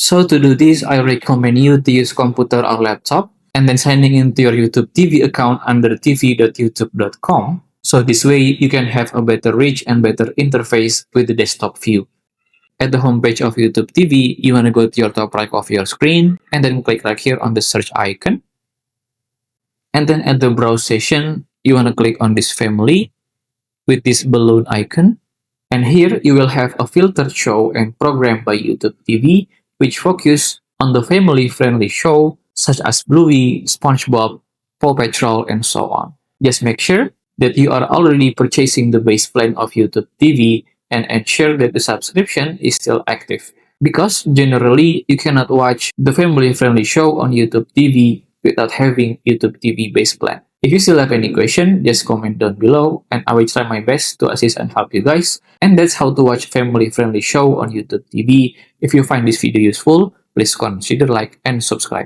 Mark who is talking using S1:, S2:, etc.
S1: So to do this, I recommend you to use computer or laptop and then signing into your YouTube TV account under tv.youtube.com. So this way you can have a better reach and better interface with the desktop view. At the homepage of YouTube TV, you want to go to your top right of your screen and then click right here on the search icon. And then at the browse session, you want to click on this family with this balloon icon. And here you will have a filtered show and program by YouTube TV, which focus on the family-friendly show such as Bluey, SpongeBob, Paw Patrol, and so on. Just make sure that you are already purchasing the base plan of YouTube TV and ensure that the subscription is still active. Because generally, you cannot watch the family-friendly show on YouTube TV without having YouTube TV base plan. If you still have any question, just comment down below and I will try my best to assist and help you guys. And that's how to watch family-friendly show on YouTube TV. If you find this video useful, please consider like and subscribe.